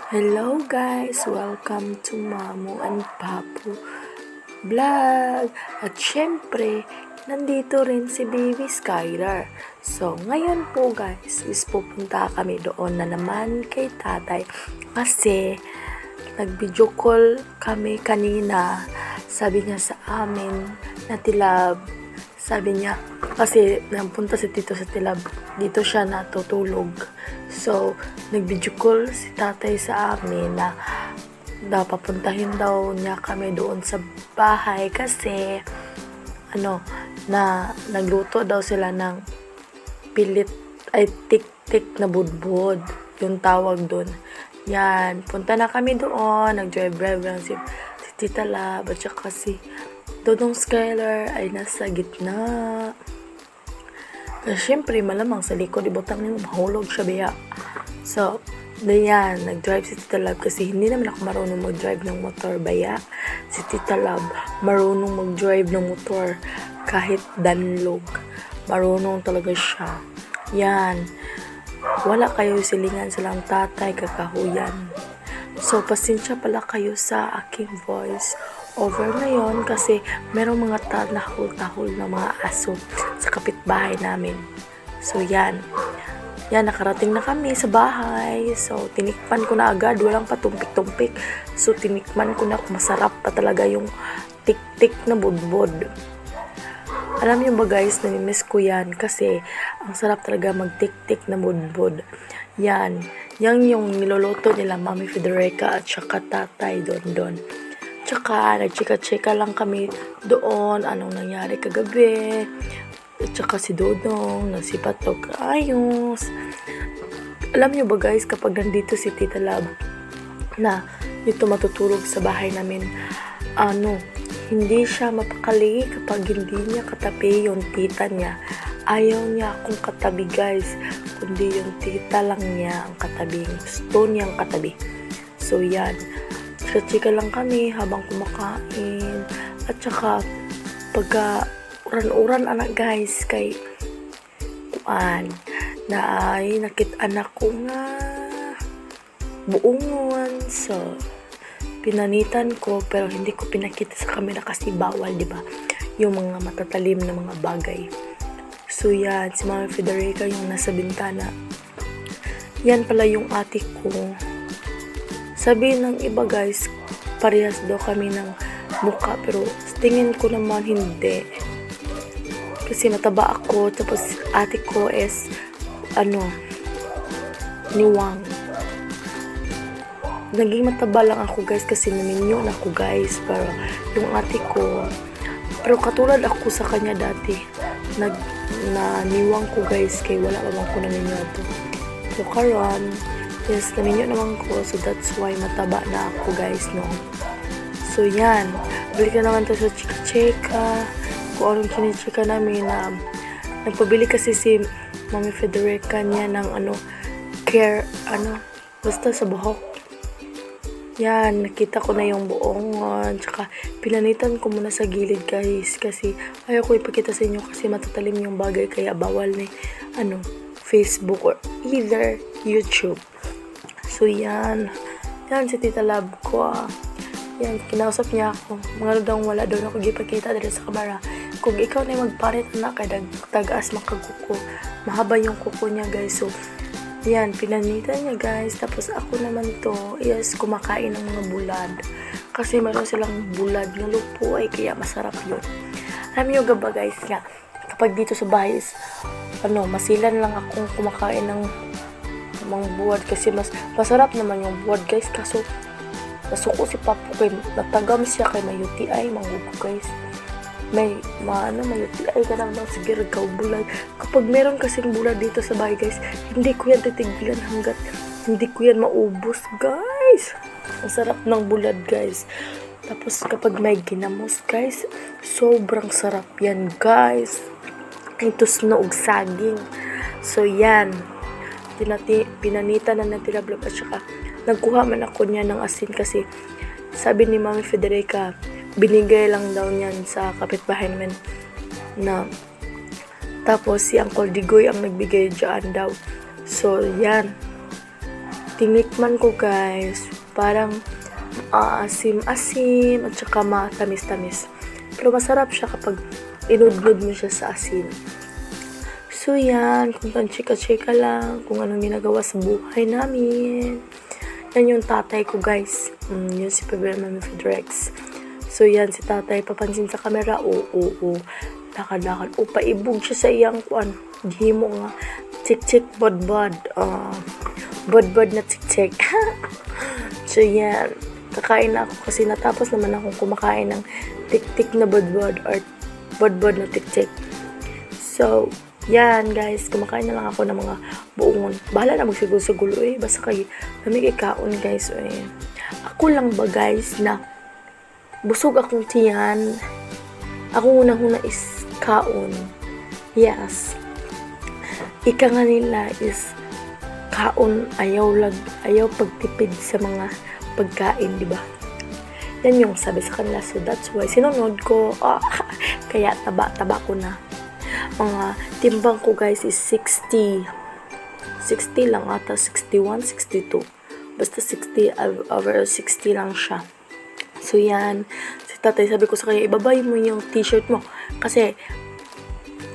Hello guys! Welcome to Mamu and Papu Vlog! At syempre, nandito rin si Baby Skylar. So, ngayon po guys, is pupunta kami doon na naman kay tatay. Kasi, nag-video call kami kanina. Sabi niya sa amin na Tilab. Sabi niya, kasi napunta si Tito sa Tilab. Dito siya natutulog. So, nag-video call si tatay sa amin na papuntahin daw niya kami doon sa bahay kasi na nagluto daw sila ng pilit ay tik-tik na budbud yung tawag doon. Yan, punta na kami doon, nag-drive lang si Tita Lab at saka si Dodong Skylar ay nasa gitna. Siyempre, malamang sa likod, ibutang niyo, mahulog siya biya. So, yan, nag-drive si Tita Lab kasi hindi naman ako marunong mag-drive ng motor baya. Si Tita Lab, marunong mag-drive ng motor kahit danlog. Marunong talaga siya. Yan. Wala kayo silingan silang tatay, kakahuyan. So, pasensya pala kayo sa aking voice over ngayon kasi merong mga tahol-tahol na mga aso sa kapitbahay namin. So, yan. Yan, nakarating na kami sa bahay. So, tinikman ko na agad. Walang patumpik-tumpik. So, tinikman ko na kung masarap pa talaga yung tik-tik na budbod. Alam niyo ba guys, namimiss ko yan kasi ang sarap talaga mag-tik-tik na budbod. Yan. Yan yung niloloto nila Mami Federica at saka tatay Dondon. Tsaka, nagchika-chika lang kami doon, anong nangyari kagabi. At saka si Dodong, nagsipatok, ayos. Alam niyo ba guys, kapag nandito si Tita Lab, na dito matutulog sa bahay namin, hindi siya mapakali kapag hindi niya katabi yung tita niya. Ayaw niya akong katabi guys, kundi yung tita lang niya ang katabi. Gusto niyang katabi. So yan. Chika lang kami habang kumakain. At saka, pagka uran-uran anak guys, kay kuan, na ay nakit-anak ko nga buongon. So, pinanitan ko, pero hindi ko pinakita sa camera kasi bawal, diba? Yung mga matatalim na mga bagay. So, yan, si Mami Federica yung nasa bintana. Yan pala yung ate ko. Sabi ng iba guys, parehas daw kami ng mukha, pero tingin ko naman hindi. Kasi mataba ako, tapos ate ko is, niwang. Naging mataba lang ako guys kasi naminyo na ako guys, pero yung ate ko, pero katulad ako sa kanya dati, niwang ko guys, kay wala pa bang ko naminyo to. So karon, yes, naminyo naman ko. So, that's why mataba na ako, guys, no? So, yan. Balik na naman to sa chika-chika. Kung anong kinichika namin na nagpabili kasi si Mami Federica niya ng, care, basta sa buhok. Yan, nakita ko na yung buongon. Tsaka, pinanitan ko muna sa gilid, guys. Kasi, ayaw ko ipakita sa inyo kasi matatalim yung bagay. Kaya, bawal na, Facebook or either YouTube. So, yan. Yan, si Tita Lab ko, Yan, kinausap niya ako. Mga daw wala daw ako gipakita dito sa kamera. Kung ikaw na magparit na, kaya tagaas makaguko. Mahaba yung kuko niya, guys. So, yan, pinanitan niya, guys. Tapos, ako naman to, yes, kumakain ng mga bulad. Kasi meron silang bulad na lupo, ay kaya masarap yun. Alam niyo ba, guys, nga, kapag dito sa bahay is, masilan lang akong kumakain ng mga buwad kasi masarap naman yung buwad guys, kaso nasuko si Papu kay natagam siya kay may UTI manggugo guys, may UTI ka naman sige ragaw bulad. Kapag meron kasing bulad dito sa bahay guys, hindi ko yan titiglan hanggat hindi ko yan maubos guys. Ang sarap ng bulad guys. Tapos kapag may ginamos guys, sobrang sarap yan guys. Ito snow saging. So yan, pinanitan na ng tilablog at saka nagkuha man ako niya ng asin kasi sabi ni Mami Federica, binigay lang daw niyan sa kapitbahay namin na tapos si Uncle Digoy ang nagbigay dyan daw. So yan, tinikman ko guys, parang asim-asim at saka matamis-tamis. Pero masarap siya kapag inudlod mo siya sa asin. So yan, kung chika-chika lang, kung anong ginagawa sa buhay namin. Yan yung tatay ko guys. Yun si Pabella Mami Fedrex. So yan, si tatay, papansin sa camera, oo. Lakad-lakad. O, paibog siya sa iyang kuan. Gihimo nga. Tik-tik, bod-bod. Bod-bod na tik-tik. So yan, kakain na ako kasi natapos naman akong kumakain ng tik-tik na bod-bod or bod-bod na tik-tik. So, yan guys, kumakain na lang ako ng mga buongon. Bahala na magsigulo-gulo basta kayo namigikaon guys. Ako lang ba guys na busog akong tiyan. Ako unang-una is kaon. Yes. Ika nga nila is kaon, ayaw pagtipid sa mga pagkain, di ba? Yan yung sabi sa kanila. So that's why sinunod ko. Kaya taba ko na. Mga timbang ko guys is 60 lang ata, 61, 62. Basta 60 over 60 lang siya. So yan, si tatay sabi ko sa kanya, ibabay mo yung t-shirt mo kasi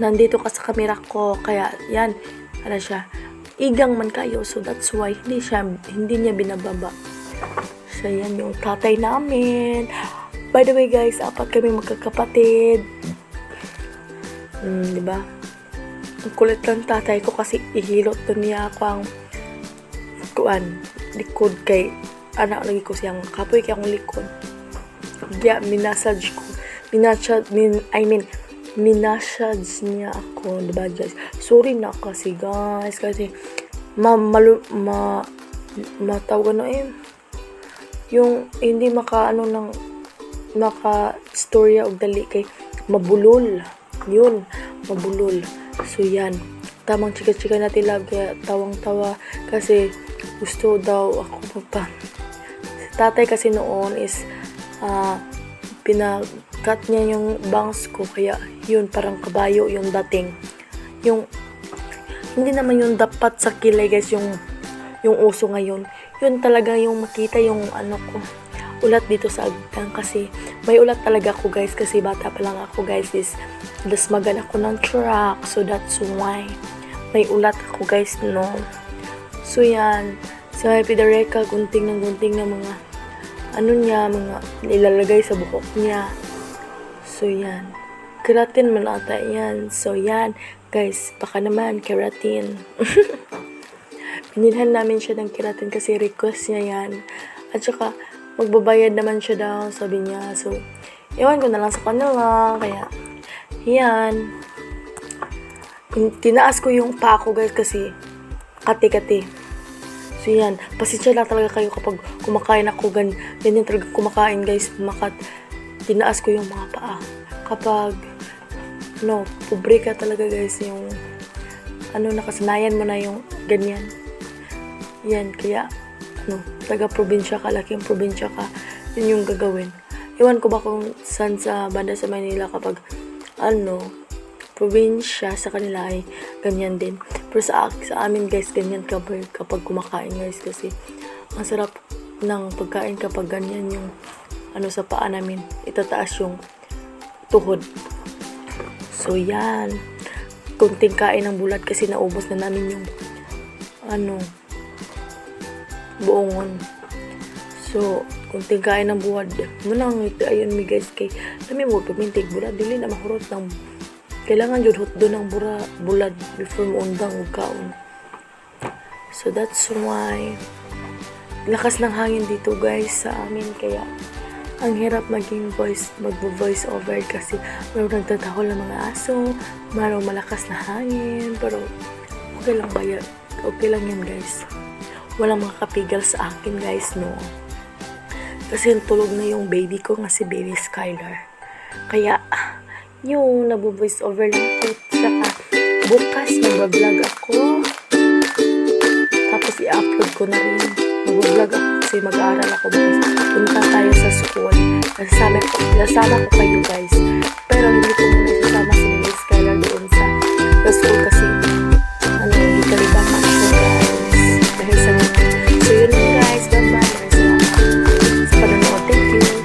nandito ka sa camera ko, kaya yan, ano siya, igang man kayo, so that's why hindi niya binababa. So yan yung tatay namin. By the way guys, 4 kami magkakapatid. Diba? Ang kulit ng tatay ko kasi ihilot to niya ako ang likod kay anak lagi ko siyang kapoy kaya akong likod. Kaya minasage niya ako, diba guys? Sorry na kasi guys, kasi matawag yung hindi maka storya og dali kay mabulol. Yun, mabulol. So yan, tamang chika-chika natin love, kaya tawang-tawa kasi gusto daw ako pa. Si tatay kasi noon is pinakat niya yung bangs ko, kaya yun parang kabayo yung dating. Yung hindi naman yung dapat sa kilay guys, yung uso ngayon. Yun talaga yung makita yung ko, ulat dito sa agdang, kasi may ulat talaga ako guys, kasi bata pa lang ako guys, dasmagan ako ng truck, so that's why may ulat ako guys, no. So yan, sa Pidareka, gunting na mga mga nilalagay sa buhok niya. So yan, keratin man ata yan. So yan guys, baka naman keratin. Binilhan namin siya ng keratin kasi request niya yan, at saka magbabayad naman siya daw, sabi niya. So iwan ko na lang sa kanila, kaya yan, tinaas ko yung paa ko guys kasi kati-kati. So yan, pasensya lang talaga kayo kapag kumakain ako, ganyan talaga kumakain guys, tinaas ko yung mga paa. Kapag pobre ka talaga guys, yung nakasanayan mo na yung ganyan. Yan, kaya taga-probinsya ka, laking probinsya ka, yun yung gagawin. Iwan ko ba kung saan sa banda sa Manila kapag probinsya, sa kanila ay ganyan din. Pero sa amin guys, ganyan kapag kumakain guys, kasi ang sarap ng pagkain kapag ganyan yung sa paa namin, itataas yung tuhod. So yan, kunting kain ng bulat kasi naubos na namin yung buongon. So kunting kain ng buwad munang ayun mi guys, kay kami mo pamintig bulat dili na mahurot ng kailangan jud hot do ng bulad before mo undang og kaon. So that's why lakas ng hangin dito guys sa amin, kaya ang hirap magvo-voice over kasi mayroong nagtatahol ng mga aso, mayroong malakas na hangin, pero okay lang ba yan? Okay lang yan guys. Walang makakapigil sa akin guys, no. Kasi tulog na yung baby ko nga si Baby Skylar. Kaya yung nagvo-voice over lang ko. Saka bukas mag-vlog ako. Tapos i-upload ko na rin. Mag-vlog ako kasi mag-aaral ako bukas. Punta tayo sa school. Nasama ko kayo guys. Pero hindi ko muna sasama si Baby Skylar doon sa school kasi